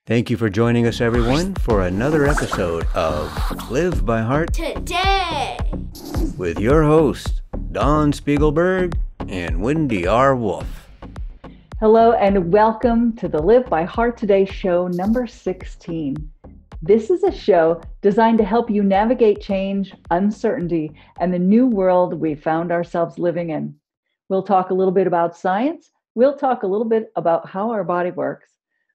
Thank you for joining us, everyone, for another episode of Live by Heart Today, with your hosts, Dawn Spiegelberg and Wendy R. Wolf. Hello and welcome to the Live by Heart Today show number 16. This is a show designed to help you navigate change, uncertainty, and the new world we found ourselves living in. We'll talk a little bit about science. We'll talk a little bit about how our body works.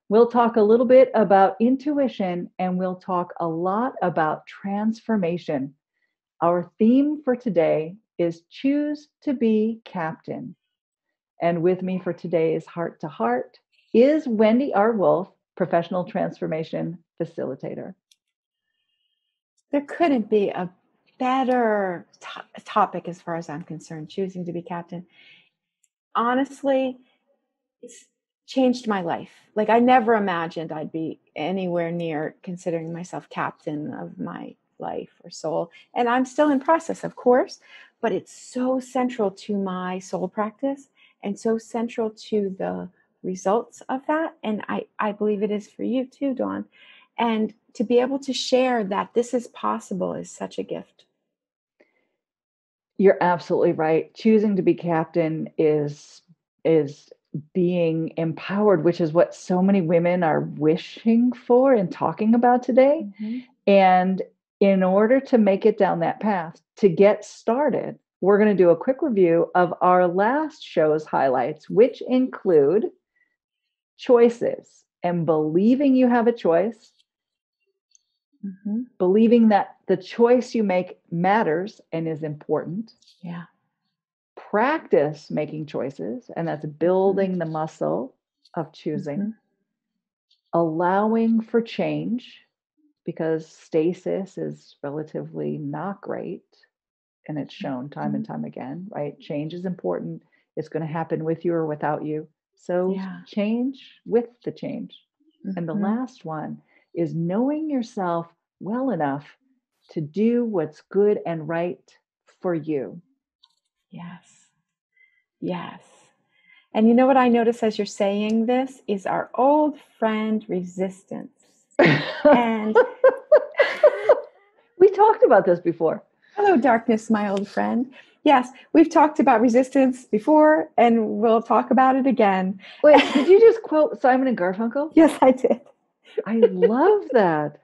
We'll talk a little bit about intuition, and we'll talk a lot about transformation. Our theme for today is Choose to be Captain. And with me for today's Heart to Heart is Wendy R. Wolf, Professional Transformation Facilitator. there couldn't be a better topic as far as I'm concerned, choosing to be captain. Honestly, it's changed my life. Like, I never imagined I'd be anywhere near considering myself captain of my life or soul. And I'm still in process, of course, but it's so central to my soul practice and so central to the results of that. And I believe it is for you too, Dawn. And to be able to share that this is possible is such a gift. You're absolutely right. Choosing to be captain is being empowered, which is what so many women are wishing for and talking about today. Mm-hmm. And in order to make it down that path, to get started, we're going to do a quick review of our last show's highlights, which include choices and believing you have a choice, Mm-hmm. believing that the choice you make matters and is important. Yeah. Practice making choices, and that's building the muscle of choosing. Mm-hmm. Allowing for change, because stasis is relatively not great, and it's shown time and time again, right? Change is important. It's going to happen with you or without you. So change with the change. Mm-hmm. And the last one is knowing yourself well enough to do what's good and right for you. Yes. Yes. And you know what I notice as you're saying this is our old friend resistance. And we talked about this before. Hello, darkness, my old friend. Yes, we've talked about resistance before, and we'll talk about it again. Wait, did you just quote Simon and Garfunkel? Yes, I did. I love that.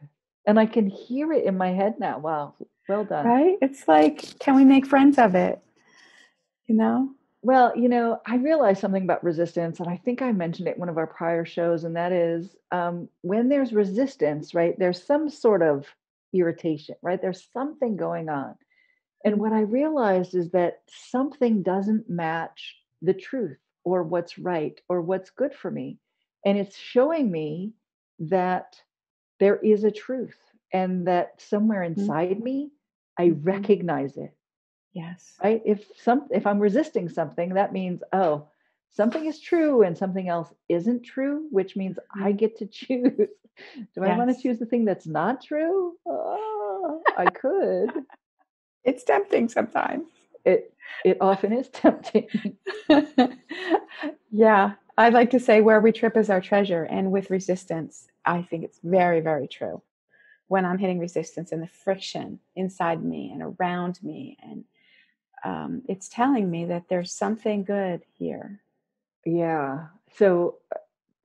And I can hear it in my head now. Wow. Well done. Right? It's like, can we make friends of it? You know? Well, I realized something about resistance, and I think I mentioned it in one of our prior shows, and that is when there's resistance, right, there's some sort of irritation, right? There's something going on. And what I realized is that something doesn't match the truth or what's right or what's good for me. And it's showing me that there is a truth and that somewhere inside me, I recognize it. Yes. Right? If I'm resisting something, that means, oh, something is true and something else isn't true, which means I get to choose. Do I want to choose the thing that's not true? Oh, I could. It's tempting sometimes. It often is tempting. Yeah. I'd like to say where we trip is our treasure. And with resistance, I think it's very, very true. When I'm hitting resistance and the friction inside me and around me, and it's telling me that there's something good here. Yeah. So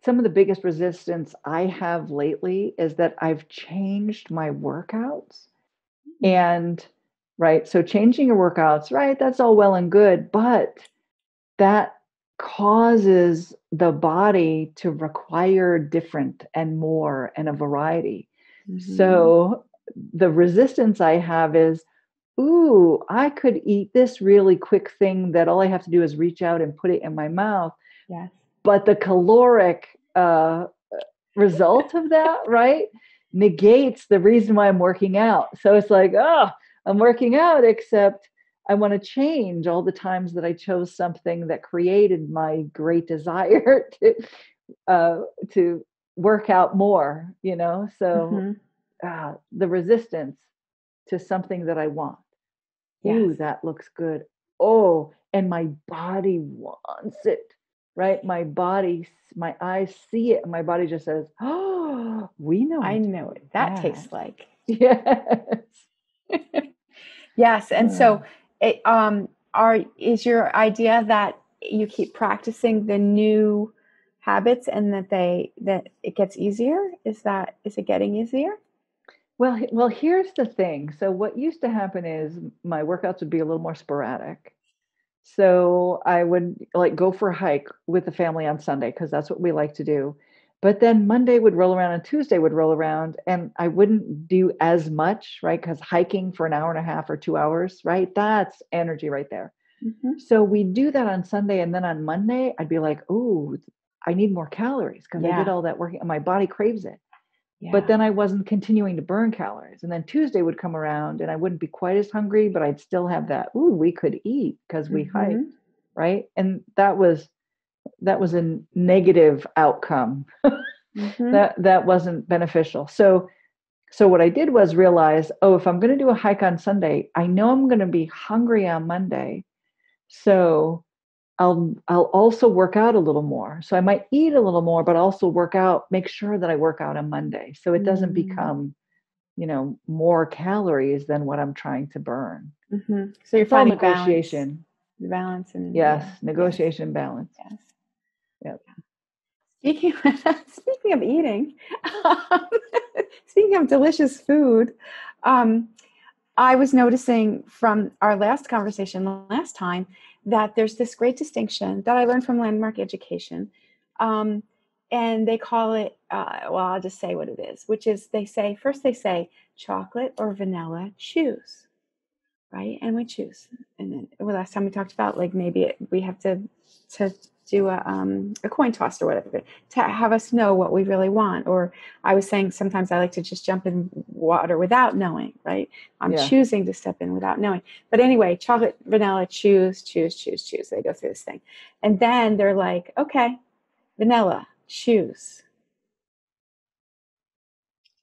some of the biggest resistance I have lately is that I've changed my workouts. And right, so changing your workouts, right, that's all well and good, but that causes the body to require different and more and a variety. So the resistance I have is, ooh, I could eat this really quick thing that all I have to do is reach out and put it in my mouth. Yes. But the caloric result of that, right, negates the reason why I'm working out. So it's like, oh, I'm working out, except I want to change all the times that I chose something that created my great desire to work out more, So the resistance to something that I want. Ooh, that looks good. Oh, and my body wants it. right? My eyes see it, and my body just says, "Oh, we know I what to know do what with that that." tastes like. Yes. Yes, and so is your idea that you keep practicing the new habits and that it gets easier? Is it getting easier? Well, here's the thing. So what used to happen is my workouts would be a little more sporadic. So I would like go for a hike with the family on Sunday because that's what we like to do. But then Monday would roll around and Tuesday would roll around and I wouldn't do as much, right? Because hiking for an hour and a half or 2 hours, right? That's energy right there. Mm-hmm. So we do that on Sunday. And then on Monday, I'd be like, oh, I need more calories because I did all that working and my body craves it. But Yeah. then I wasn't continuing to burn calories. And then Tuesday would come around and I wouldn't be quite as hungry, but I'd still have that, ooh, we could eat because we hiked, right? And that was a negative outcome. That wasn't beneficial. So what I did was realize, oh, if I'm going to do a hike on Sunday, I know I'm going to be hungry on Monday. So I'll also work out a little more. So I might eat a little more, but also work out, make sure that I work out on Monday. So it doesn't become, more calories than what I'm trying to burn. Mm-hmm. So you're It's all finding negotiation. balance and Yes, negotiation, balance. Yes. Yep. Speaking of eating, speaking of delicious food, I was noticing from our last conversation last time that there's this great distinction that I learned from Landmark Education. And they call it, I'll just say what it is, which is they say chocolate or vanilla, choose, right? And we choose. And then last time we talked about like maybe we have to do a coin toss or whatever to have us know what we really want. Or I was saying sometimes I like to just jump in water without knowing, right? I'm choosing to step in without knowing. But anyway, chocolate, vanilla, choose. They go through this thing. And then they're like, okay, vanilla, choose.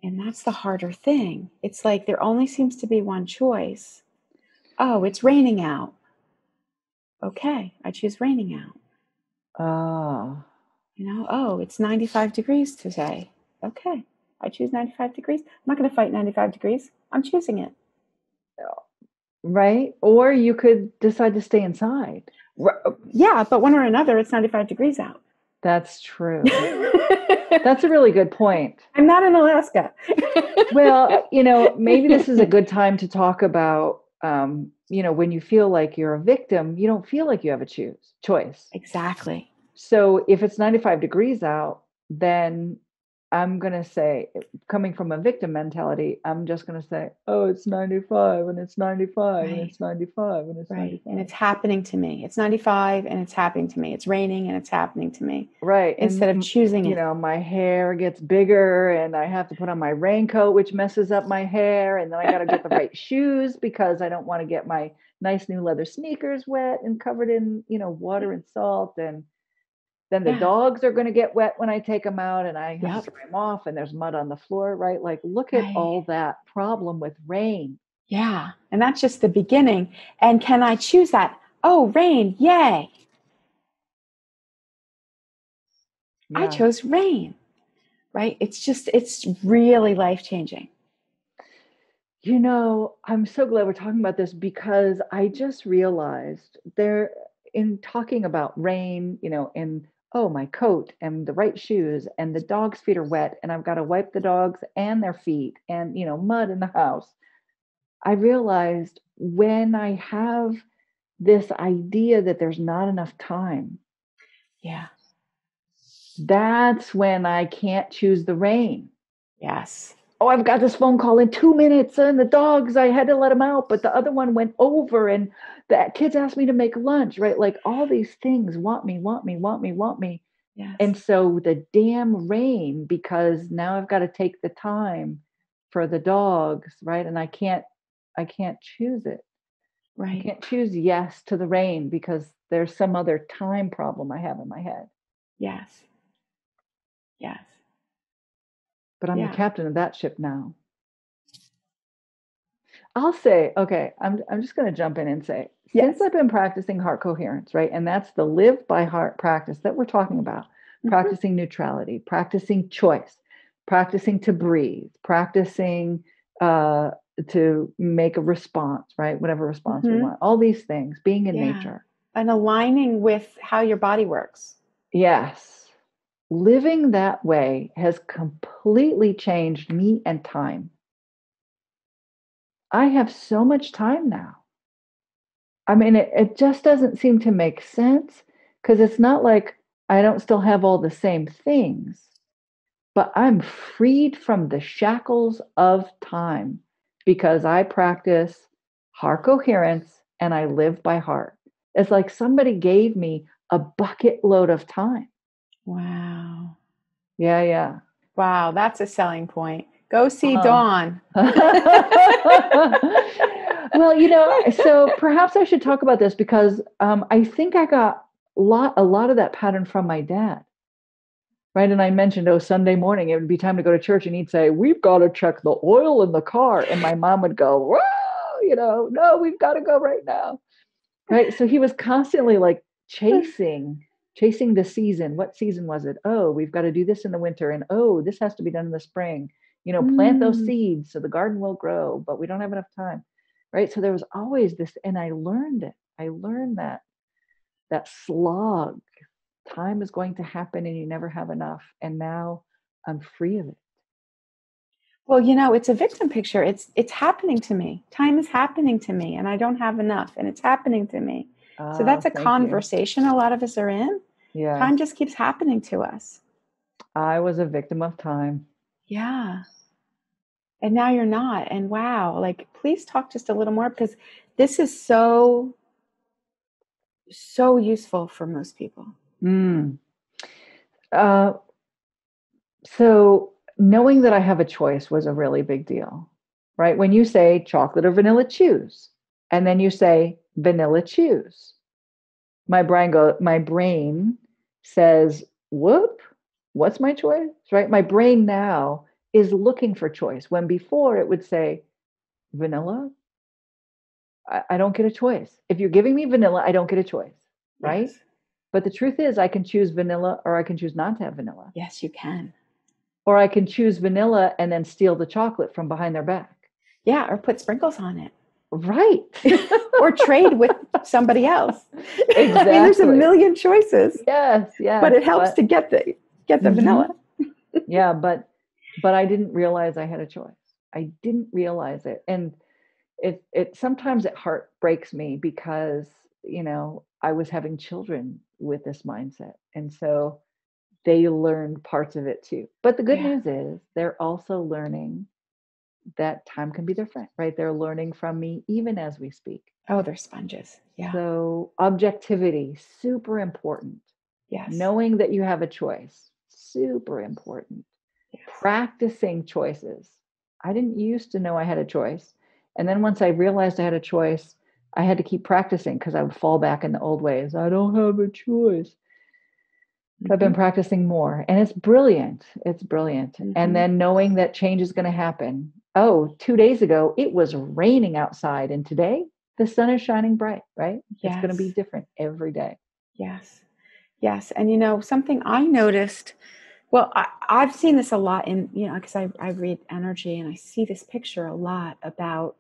And that's the harder thing. It's like there only seems to be one choice. Oh, it's raining out. Okay, I choose raining out. Oh, it's 95 degrees today. Okay, I choose 95 degrees. I'm not going to fight 95 degrees. I'm choosing it. Right? Or you could decide to stay inside. Yeah, but one or another, it's 95 degrees out. That's true. That's a really good point. I'm not in Alaska. Well, maybe this is a good time to talk about, when you feel like you're a victim, you don't feel like you have a choice. Exactly. So if it's 95 degrees out, then I'm going to say, coming from a victim mentality, I'm just going to say, oh, it's 95 and it's 95 and it's 95 and it's 95. And it's happening to me. It's 95 and it's happening to me. It's raining and it's happening to me. Right. Instead of choosing it. My hair gets bigger and I have to put on my raincoat, which messes up my hair. And then I got to get the right shoes because I don't want to get my nice new leather sneakers wet and covered in, water and salt. And then the dogs are going to get wet when I take them out and I have to dry them off and there's mud on the floor, right? Like, look at all that problem with rain. Yeah. And that's just the beginning. And can I choose that? Oh, rain. Yay. Yeah. I chose rain, right? It's really life-changing. I'm so glad we're talking about this because I just realized in talking about rain, and my coat and the right shoes and the dog's feet are wet and I've got to wipe the dogs and their feet and, mud in the house. I realized when I have this idea that there's not enough time. Yeah. That's when I can't choose the rain. Yes. Oh, I've got this phone call in 2 minutes and the dogs, I had to let them out, but the other one went over and the kids asked me to make lunch, right? Like all these things want me. Yes. And so the damn rain, because now I've got to take the time for the dogs, right? And I can't choose it. Right. I can't choose yes to the rain because there's some other time problem I have in my head. Yes. But I'm the captain of that ship now. I'll say, okay, I'm just going to jump in and say, Yes. since I've been practicing heart coherence, right? And that's the live by heart practice that we're talking about, practicing neutrality, practicing choice, practicing to breathe, practicing to make a response, right? Whatever response we want, all these things, being in nature. And aligning with how your body works. Yes. Living that way has completely changed me and time. I have so much time now. I mean, it just doesn't seem to make sense because it's not like I don't still have all the same things, but I'm freed from the shackles of time because I practice heart coherence and I live by heart. It's like somebody gave me a bucket load of time. Wow. Yeah, yeah. Wow, that's a selling point. Go see Dawn. Well, so perhaps I should talk about this because I think I got a lot of that pattern from my dad. Right. And I mentioned, Sunday morning, it would be time to go to church. And he'd say, we've got to check the oil in the car. And my mom would go, whoa, no, we've got to go right now. Right. So he was constantly like chasing the season. What season was it? Oh, we've got to do this in the winter. And oh, this has to be done in the spring. Plant those seeds so the garden will grow, but we don't have enough time. Right. So there was always this, and I learned it. I learned that slog. Time is going to happen and you never have enough. And now I'm free of it. Well, it's a victim picture. It's happening to me. Time is happening to me and I don't have enough and it's happening to me. So that's a conversation a lot of us are in. Yeah. Time just keeps happening to us. I was a victim of time. Yeah. And now you're not. And wow, like please talk just a little more because this is so useful for most people. So knowing that I have a choice was a really big deal, right? When you say chocolate or vanilla, choose. And then you say vanilla, choose. My brain says, whoop, what's my choice? Right? My brain now is looking for choice when before it would say vanilla. I don't get a choice. If you're giving me vanilla, I don't get a choice. Right? Yes. But the truth is I can choose vanilla or I can choose not to have vanilla. Yes, you can. Or I can choose vanilla and then steal the chocolate from behind their back. Yeah, or put sprinkles on it. Right. Or trade with somebody else. Exactly. I mean, there's a million choices. Yes. But it helps to get the vanilla. Yeah, but I didn't realize I had a choice. I didn't realize it. And it sometimes it heartbreaks me because, I was having children with this mindset. And so they learned parts of it too. But the good news is they're also learning that time can be their friend, right? They're learning from me even as we speak. Oh, they're sponges. Yeah. So objectivity, super important. Yes. Knowing that you have a choice, super important. Yes. Practicing choices. I didn't used to know I had a choice. And then once I realized I had a choice, I had to keep practicing because I would fall back in the old ways. I don't have a choice. I've been practicing more and it's brilliant. It's brilliant. And then knowing that change is going to happen. Oh, 2 days ago, it was raining outside. And today the sun is shining bright, right? Yes. It's going to be different every day. Yes. Yes. And something I noticed, well, I've seen this a lot in, because I read energy and I see this picture a lot about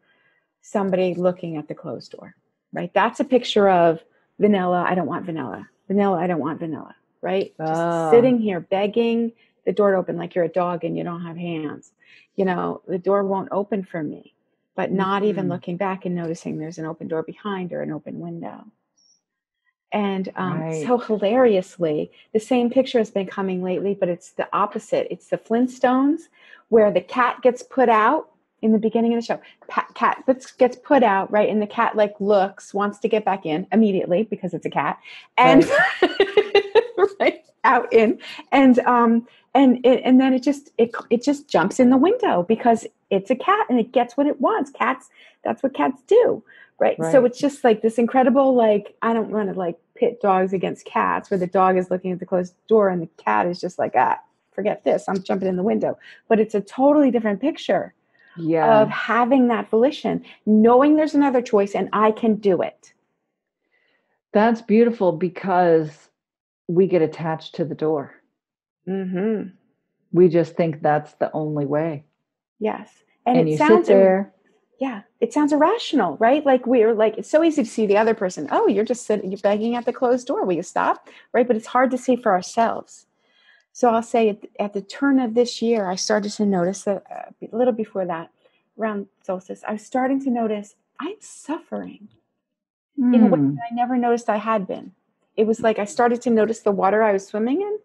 somebody looking at the closed door, right? That's a picture of vanilla. I don't want vanilla. Vanilla. I don't want vanilla. Right? Just sitting here begging the door to open like you're a dog and you don't have hands. The door won't open for me, but not even looking back and noticing there's an open door behind or an open window. And so hilariously, the same picture has been coming lately, but it's the opposite. It's the Flintstones where the cat gets put out in the beginning of the show. Cat gets put out, right? And the cat wants to get back in immediately because it's a cat. And right out in and then it just jumps in the window because it's a cat and it gets what it wants. That's what cats do, right? So it's just like this incredible, I don't want to pit dogs against cats where the dog is looking at the closed door and the cat is just forget this, I'm jumping in the window. But it's a totally different picture, of Yes. having that volition, knowing there's another choice and I can do it. That's beautiful because we get attached to the door. Mm-hmm. We just think that's the only way. Yes. And And it you sit sounds, there. yeah, it sounds irrational, right? Like we're like, it's so easy to see the other person. Oh, you're just sitting, you're begging at the closed door. Will you stop? Right. But it's hard to see for ourselves. So I'll say at the turn of this year, I started to notice that a little before that, around solstice, I was starting to notice I'm suffering in a way Hmm. that I never noticed I had been. It was like I started to notice the water I was swimming in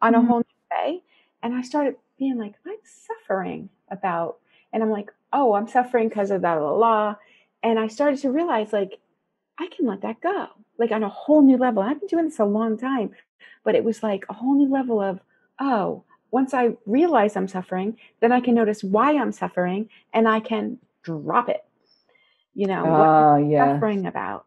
on a Hmm. whole new way. And I started being like, I'm suffering about, and I'm like, oh, I'm suffering because of that. And I started to realize like, I can let that go, like on a whole new level. I've been doing this a long time, but it was like a whole new level of, oh, once I realize I'm suffering, then I can notice why I'm suffering and I can drop it. What am Ah, I yes. suffering about?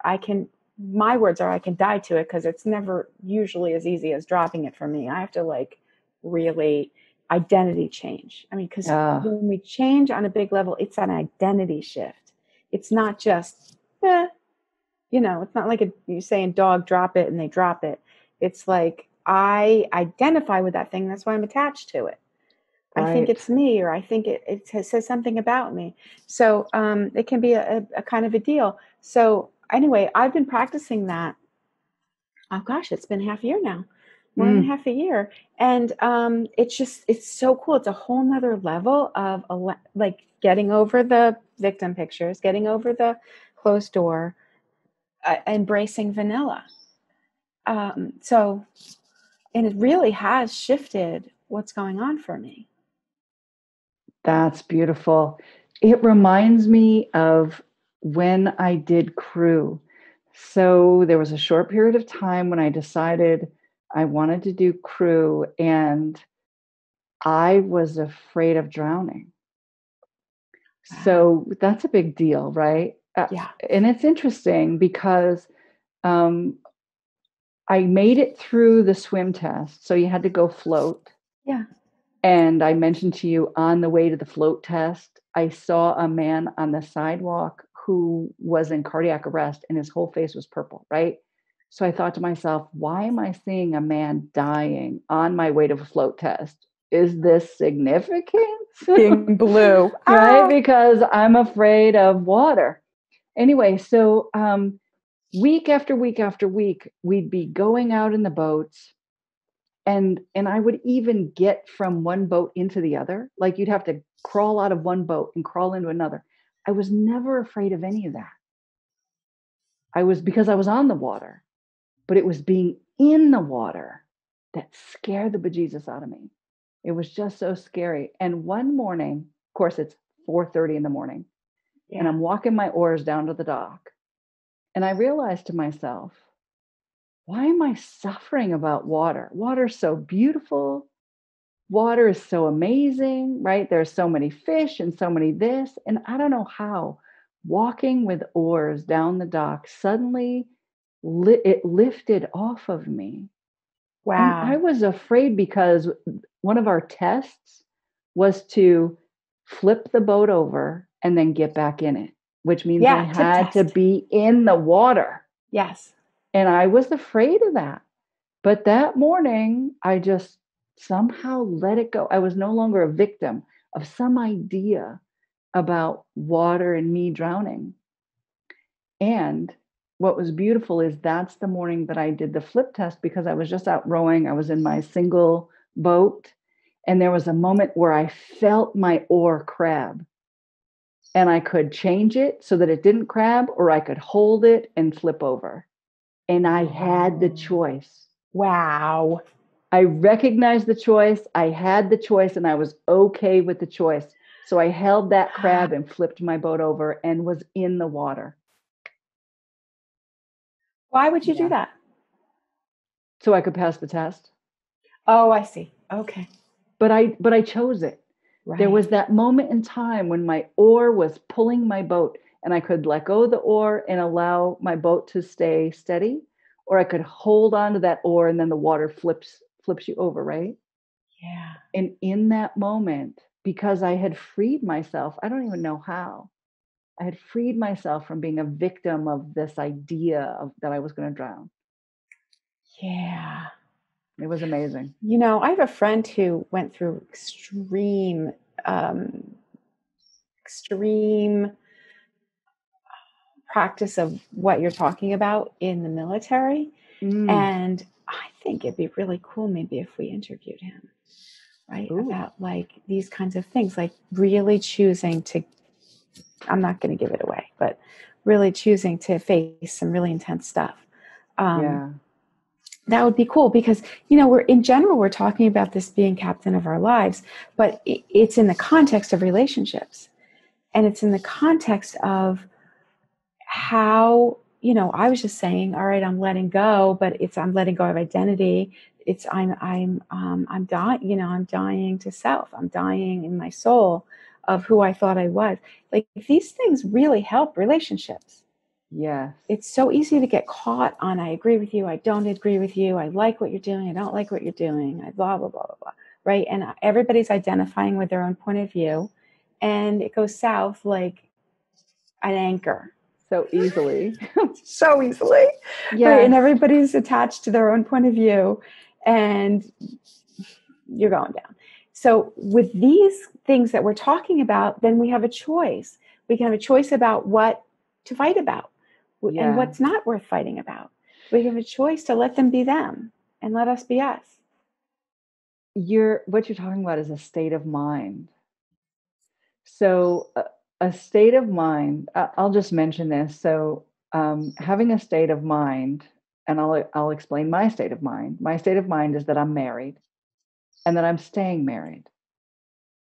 My words are, I can die to it, because it's never usually as easy as dropping it for me. I have to like really identity change. I mean, because Ah, when we change on a big level, it's an identity shift. It's not just, it's not like you saying dog drop it and they drop it. It's like I identify with that thing. That's why I'm attached to it. I think right. it's me, or I think it says something about me. So it can be a kind of a deal. So anyway, I've been practicing that. Oh gosh, it's been half a year now, more than Mm, half a year. And it's so cool. It's a whole nother level of like getting over the victim pictures, getting over the closed door, embracing vanilla. So, and it really has shifted what's going on for me. that's beautiful. It reminds me of when I did crew. So there was a short period of time when I decided I wanted to do crew, and I was afraid of drowning. Wow. So that's a big deal, right? Yeah. And it's interesting because um, I made it through the swim test. So you had to go float. Yeah. And I mentioned to you on the way to the float test, I saw a man on the sidewalk who was in cardiac arrest and his whole face was purple, right? So I thought to myself, why am I seeing a man dying on my way to the float test? Is this significant? Being blue. Right? Ah. Because I'm afraid of water. Anyway, so week after week after week, we'd be going out in the boats, and I would even get from one boat into the other. Like you'd have to crawl out of one boat and crawl into another. I was never afraid of any of that. Because I was on the water, but it was being in the water that scared the bejesus out of me. It was just so scary. And one morning, of course, it's 4:30 in the morning, and Yeah. I'm walking my oars down to the dock, and I realized to myself, why am I suffering about water? Water's so beautiful. Water is so amazing, right? There's so many fish and so many this. And I don't know how walking with oars down the dock suddenly it lifted off of me. And I Wow. was afraid because one of our tests was to flip the boat over and then get back in it, which means I Yeah. Tip had to test. be in the water. Yes. And I was afraid of that. But that morning, I just somehow let it go. I was no longer a victim of some idea about water and me drowning. And what was beautiful is that's the morning that I did the flip test, because I was just out rowing. I was in my single boat. And there was a moment where I felt my oar crab, and I could change it so that it didn't crab, or I could hold it and flip over. And I had the choice. Wow. I recognized the choice. I had the choice, and I was okay with the choice. So I held that crab and flipped my boat over and was in the water. Why would you do Yeah. that? So I could pass the test. Oh, I see. Okay. But I chose it. There Right. was that moment in time when my oar was pulling my boat, and I could let go of the oar and allow my boat to stay steady, or I could hold on to that oar, and then the water flips you over, right? Yeah. And in that moment, because I had freed myself. I don't even know how. I had freed myself from being a victim of this idea of that I was going to drown. Yeah. It was amazing. You know, I have a friend who went through extreme practice of what you're talking about in the military. And I think it'd be really cool maybe if we interviewed him, right? Ooh. About like these kinds of things, like really choosing to, I'm not going to give it away, but really choosing to face some really intense stuff. Yeah. That would be cool because, you know, we're talking about this being captain of our lives, but it's in the context of relationships. And it's in the context of how, you know, I was just saying, all right, I'm letting go, but I'm letting go of identity. It's I'm dying, you know, I'm dying to self. I'm dying in my soul of who I thought I was. Like these things really help relationships. Yes. It's so easy to get caught on, I agree with you, I don't agree with you, I like what you're doing, I don't like what you're doing, I blah, blah, blah, blah, blah, right? And everybody's identifying with their own point of view, and it goes south like an anchor. So easily. So easily. Yeah. Right? And everybody's attached to their own point of view, and you're going down. So with these things that we're talking about, then we have a choice. We can have a choice about what to fight about. Yeah. And what's not worth fighting about. We have a choice to let them be them and let us be us. What you're talking about is a state of mind. So a state of mind, I'll just mention this. So having a state of mind, and I'll explain my state of mind. My state of mind is that I'm married and that I'm staying married.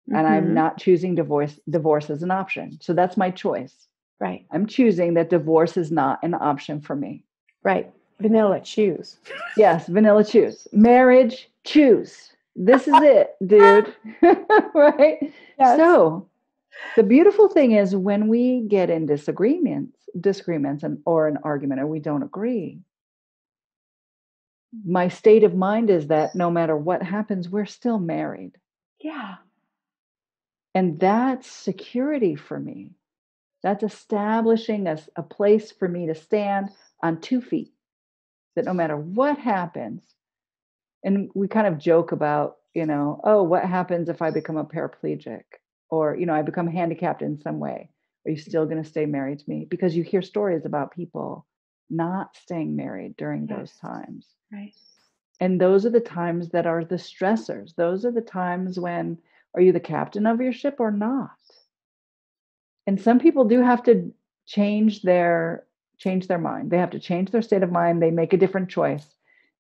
And I'm not choosing divorce as an option. So that's my choice. Right. I'm choosing that divorce is not an option for me. Right. Vanilla, choose. Yes, vanilla choose. Marriage, choose. This is it, dude. Right? Yes. So the beautiful thing is when we get in disagreements or an argument or we don't agree, my state of mind is that no matter what happens, we're still married. Yeah. And that's security for me. That's establishing a place for me to stand on 2 feet, that no matter what happens, and we kind of joke about, you know, oh, what happens if I become a paraplegic or, you know, I become handicapped in some way? Are you still going to stay married to me? Because you hear stories about people not staying married during those times. Right. And those are the times that are the stressors. Those are the times when, are you the captain of your ship or not? And some people do have to change their mind. They have to change their state of mind. They make a different choice.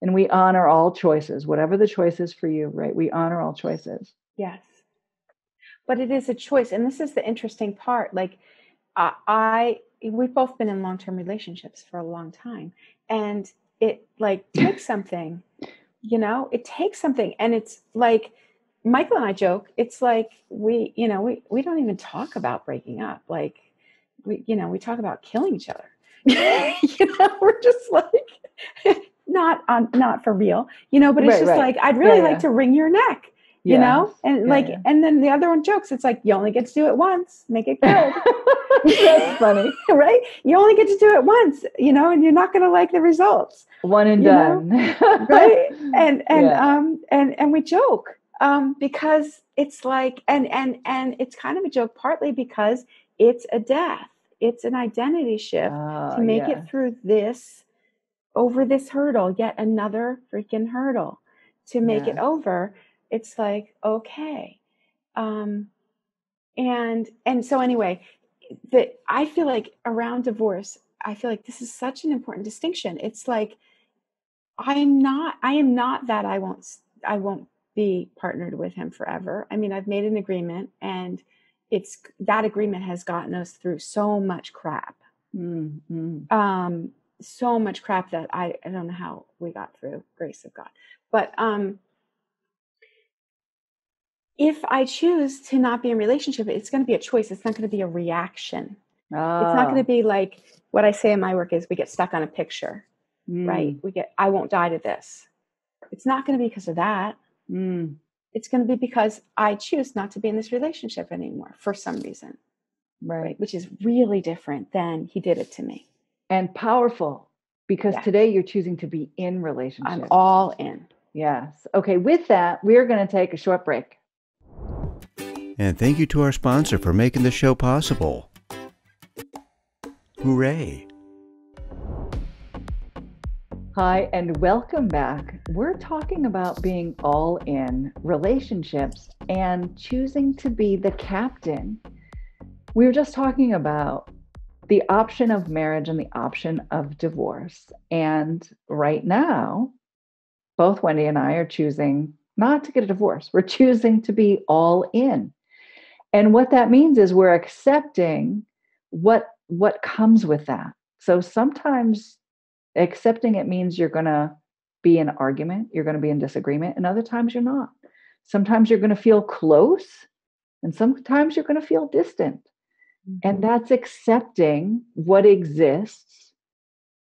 And we honor all choices, whatever the choice is for you, right? We honor all choices. Yes. But it is a choice. And this is the interesting part. Like we've both been in long-term relationships for a long time. And it like takes something, you know, it takes something. And it's like, Michael and I joke, it's like we don't even talk about breaking up. Like we talk about killing each other. We're just like not for real, but it's just like, I'd really like to wring your neck, and and then the other one jokes, it's like, you only get to do it once, make it good. That's funny. Right? You only get to do it once, and you're not going to like the results. One and done. Right? And we joke. Because it's like, and it's kind of a joke, partly because it's a death. It's an identity shift to make it through over this hurdle, yet another freaking hurdle to make it over. It's like, okay. And so anyway, I feel like around divorce, I feel like this is such an important distinction. It's like, I am not that I won't be partnered with him forever. I mean, I've made an agreement, and that agreement has gotten us through so much crap. Mm-hmm. So much crap that I don't know how we got through, grace of God. But if I choose to not be in a relationship, it's going to be a choice. It's not going to be a reaction. It's not going to be like what I say in my work is we get stuck on a picture, right? I won't die to this. It's not going to be because of that. it's going to be because I choose not to be in this relationship anymore for some reason. Right. Which is really different than he did it to me. And powerful, because today you're choosing to be in relationship. I'm all in. Yes. Okay. With that, we're going to take a short break. And thank you to our sponsor for making the show possible. Hooray! Hi, and welcome back. We're talking about being all in relationships and choosing to be the captain. We were just talking about the option of marriage and the option of divorce. And right now, both Wendy and I are choosing not to get a divorce. We're choosing to be all in. And what that means is we're accepting what comes with that. So sometimes accepting it means you're going to be in argument, you're going to be in disagreement, and other times you're not. Sometimes you're going to feel close, and sometimes you're going to feel distant. And that's accepting what exists.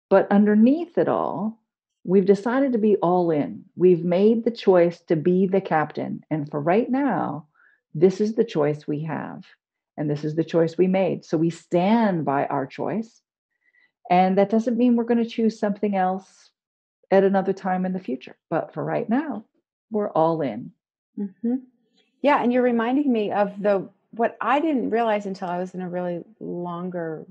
But underneath it all, we've decided to be all in. We've made the choice to be the captain. And for right now, this is the choice we have. And this is the choice we made. So we stand by our choice. And that doesn't mean we're going to choose something else at another time in the future. But for right now, we're all in. Mm-hmm. Yeah. And you're reminding me of what I didn't realize until I was in a really longer,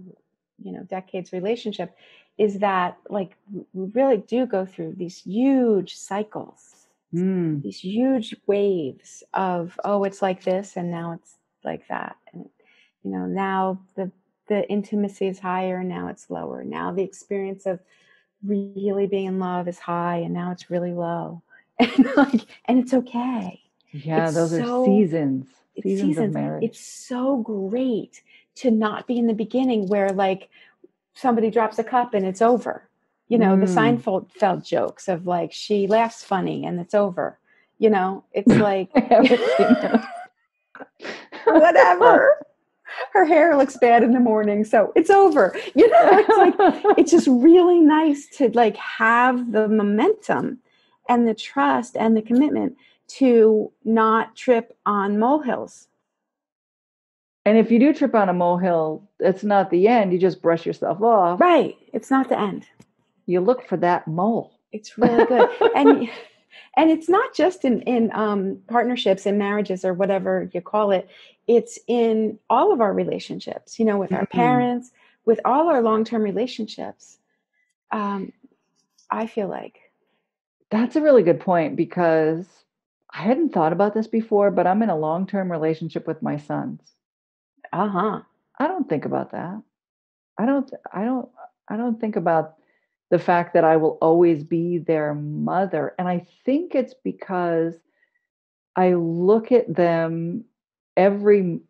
decades relationship, is that like we really do go through these huge cycles, these huge waves of, oh, it's like this, and now it's like that. And, now the intimacy is higher, now it's lower. Now the experience of really being in love is high, and now it's really low. And it's okay. Yeah, those are seasons of marriage. It's so great to not be in the beginning where like somebody drops a cup and it's over. The Seinfeld jokes of like, she laughs funny and it's over. It's like, whatever. Her hair looks bad in the morning, so it's over. It's like, it's just really nice to like have the momentum and the trust and the commitment to not trip on molehills. And if you do trip on a molehill, it's not the end. You just brush yourself off. Right. It's not the end. You look for that mole. It's really good. And it's not just in partnerships and marriages or whatever you call it. It's in all of our relationships, with our parents, with all our long-term relationships. I feel like. That's a really good point, because I hadn't thought about this before, but I'm in a long-term relationship with my sons. Uh-huh. I don't think about that. I don't think about the fact that I will always be their mother. And I think it's because I look at them every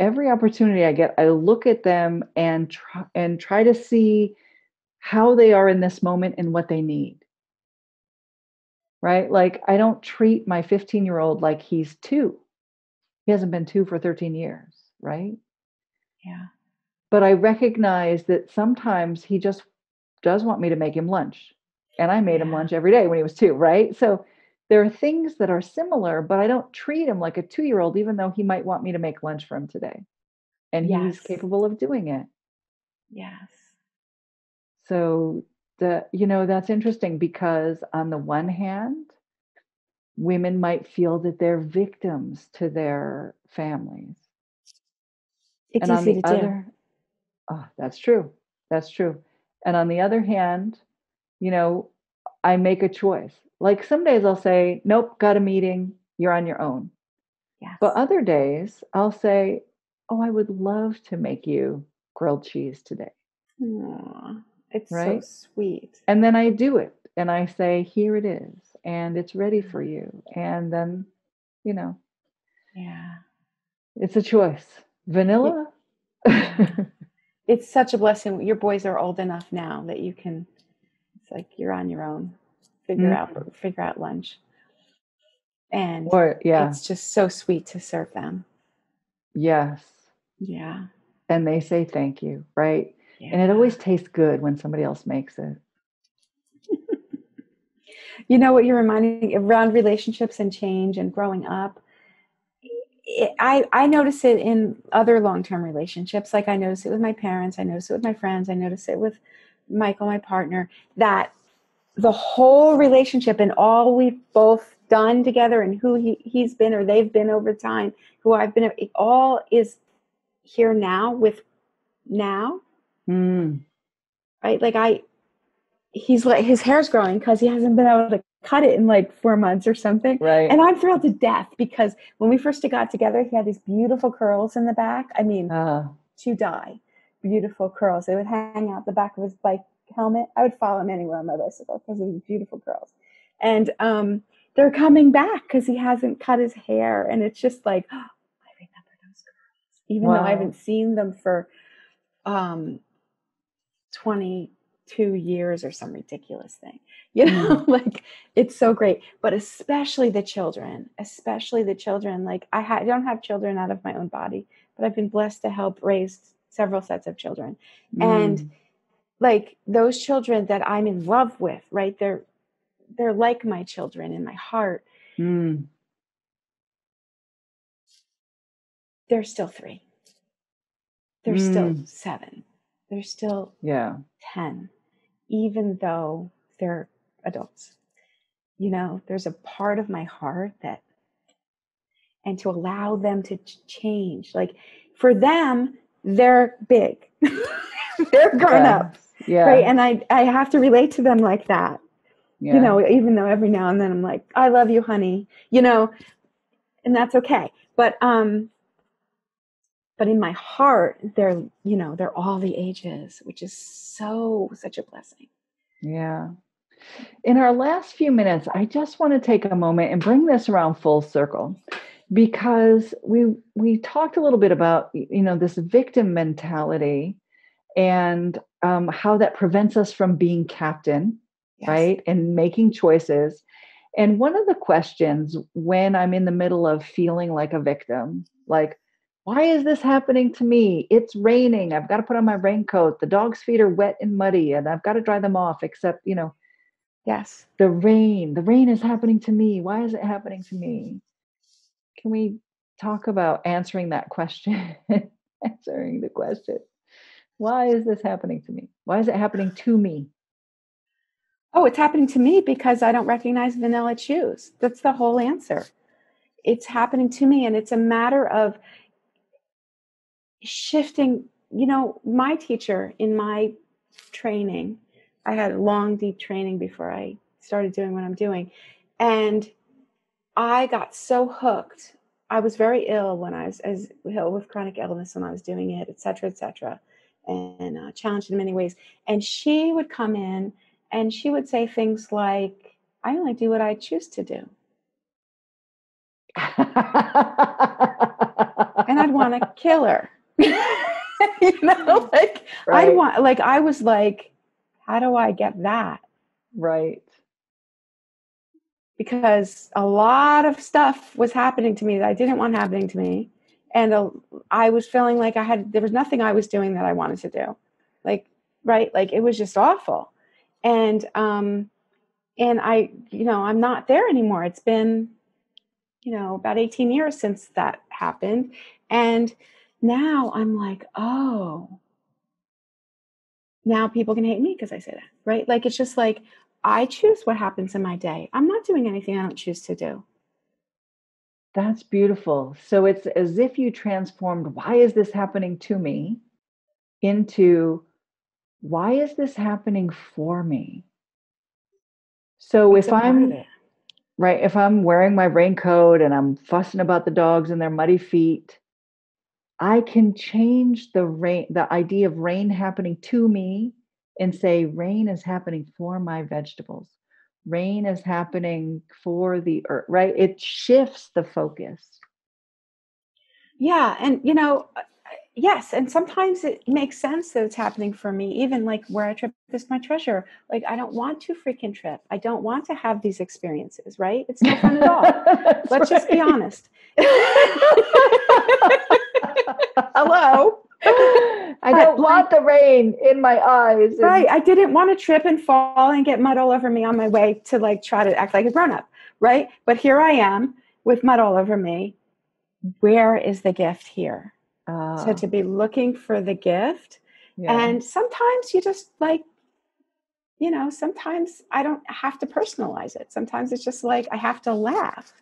opportunity I get. I look at them and try to see how they are in this moment and what they need. Right? Like, I don't treat my 15-year-old like he's 2. He hasn't been 2 for 13 years, right? Yeah. But I recognize that sometimes he just does want me to make him lunch. And I made him lunch every day when he was 2, right? So there are things that are similar, but I don't treat him like a 2-year-old, even though he might want me to make lunch for him today. And he's capable of doing it. Yes. So that's interesting, because on the one hand, women might feel that they're victims to their families. It's and on easy the to other, do. Oh, that's true. That's true. And on the other hand, I make a choice. Like some days I'll say, nope, got a meeting, you're on your own. Yes. But other days I'll say, oh, I would love to make you grilled cheese today. Aww, it's right? so sweet. And then I do it and I say, here it is, and it's ready for you. And then, Yeah. it's a choice. Vanilla. Yeah. It's such a blessing. Your boys are old enough now that you can, it's like you're on your own, figure out lunch. And it's just so sweet to serve them. Yes. Yeah. And they say thank you, right? Yeah. And it always tastes good when somebody else makes it. You know what you're reminding around relationships and change and growing up? I notice it in other long-term relationships. Like I notice it with my parents. I notice it with my friends. I notice it with Michael, my partner, that the whole relationship and all we've both done together and who he's been or they've been over time, who I've been, it all is here now with now. Right? Like he's like, his hair's growing because he hasn't been able to cut it in like 4 months or something. Right. And I'm thrilled to death because when we first got together, he had these beautiful curls in the back. I mean, to die. Beautiful curls. They would hang out the back of his bike helmet. I would follow him anywhere on my bicycle because of these beautiful curls. And they're coming back because he hasn't cut his hair. And it's just like, oh, I remember those curls. Even though I haven't seen them for 22 years or some ridiculous thing. You know, like it's so great. But especially the children. Like I don't have children out of my own body, but I've been blessed to help raise several sets of children. And like those children that I'm in love with, right? They're like my children in my heart. They're still 3. They're still 7. They're still 10, even though they're adults. You know, there's a part of my heart that, and to allow them to change. Like for them, they're big. They're grown up. Yeah. Right. And I have to relate to them like that. Yeah. You know, even though every now and then I'm like, I love you, honey, you know, and that's okay. But in my heart, they're all the ages, which is such a blessing. Yeah. In our last few minutes, I just want to take a moment and bring this around full circle, because we talked a little bit about, you know, this victim mentality and how that prevents us from being captain, right? And making choices. And one of the questions when I'm in the middle of feeling like a victim, like, why is this happening to me? It's raining. I've got to put on my raincoat. The dog's feet are wet and muddy and I've got to dry them off, except, you know, the rain is happening to me. Why is it happening to me? Can we talk about answering that question? Answering the question. Why is this happening to me? Why is it happening to me? Oh, it's happening to me because I don't recognize vanilla shoes. That's the whole answer. It's happening to me, and it's a matter of shifting. You know, my teacher in my training, I had a long, deep training before I started doing what I'm doing. And I got so hooked. I was very ill when I was as ill with chronic illness when I was doing it, et cetera, and challenged in many ways. And she would come in and she would say things like, I only do what I choose to do. And I'd want to kill her. You know, like I was like, how do I get that? Right. Because a lot of stuff was happening to me that I didn't want happening to me. And I was feeling like there was nothing I was doing that I wanted to do. Like, right. Like it was just awful. And I, you know, I'm not there anymore. It's been, you know, about 18 years since that happened. And now I'm like, oh, now people can hate me because I say that, right? Like, it's just like, I choose what happens in my day. I'm not doing anything I don't choose to do. That's beautiful. So it's as if you transformed, why is this happening to me, into, why is this happening for me? So if I'm wearing my raincoat and I'm fussing about the dogs and their muddy feet, I can change the idea of rain happening to me and say, rain is happening for my vegetables. Rain is happening for the earth, right? It shifts the focus. Yeah. And, you know, yes. And sometimes it makes sense that it's happening for me, even like where I trip is my treasure. Like, I don't want to freaking trip. I don't want to have these experiences, right? It's no fun at all. Let's just be honest. Hello. I don't want want the rain in my eyes. Right. I didn't want to trip and fall and get mud all over me on my way to like try to act like a grown-up. Right. But here I am with mud all over me. Where is the gift here? So to be looking for the gift. Yeah. And sometimes you just like, you know, sometimes I don't have to personalize it. Sometimes it's just like, I have to laugh.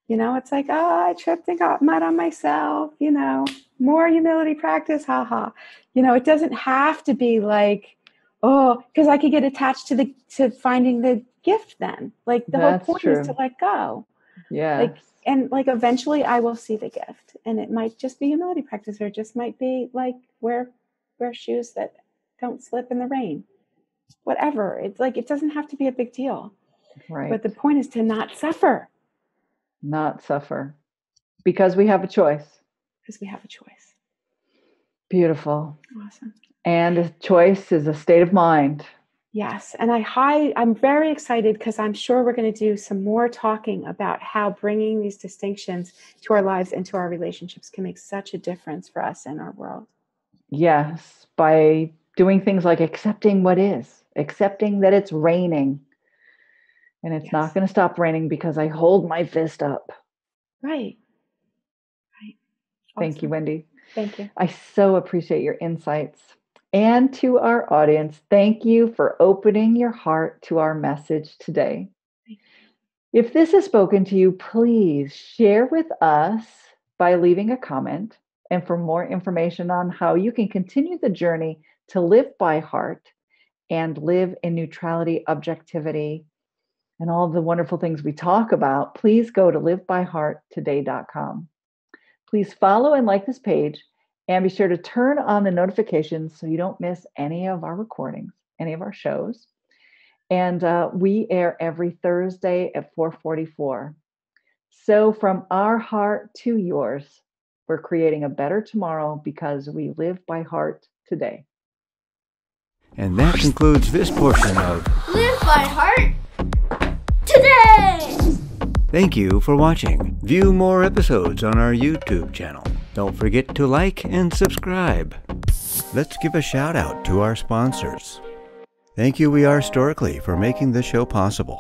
You know, it's like, oh, I tripped and got mud on myself, you know, more humility practice, haha. You know, it doesn't have to be like, oh, because I could get attached to finding the gift then. Like the whole point is to let go. Yeah. Like, and like eventually I will see the gift, and it might just be humility practice, or it just might be like wear shoes that don't slip in the rain. Whatever. It's like, it doesn't have to be a big deal. Right. But the point is to not suffer. Not suffer. Because we have a choice. Because we have a choice. Beautiful. Awesome. And a choice is a state of mind. Yes. And I'm very excited because I'm sure we're going to do some more talking about how bringing these distinctions to our lives and to our relationships can make such a difference for us in our world. Yes. By doing things like accepting what is, accepting that it's raining. And it's not going to stop raining because I hold my fist up. Right. Right. Awesome. Thank you, Wendy. Thank you. I so appreciate your insights. And to our audience, thank you for opening your heart to our message today. If this has spoken to you, please share with us by leaving a comment. And for more information on how you can continue the journey to live by heart and live in neutrality, objectivity, and all the wonderful things we talk about, please go to livebyhearttoday.com. Please follow and like this page, and be sure to turn on the notifications so you don't miss any of our recordings, any of our shows. And we air every Thursday at 4:44. So from our heart to yours, we're creating a better tomorrow because we live by heart today. And that concludes this portion of Live by Heart Today! Thank you for watching. View more episodes on our YouTube channel. Don't forget to like and subscribe. Let's give a shout out to our sponsors. Thank you, We Are Storically, for making this show possible.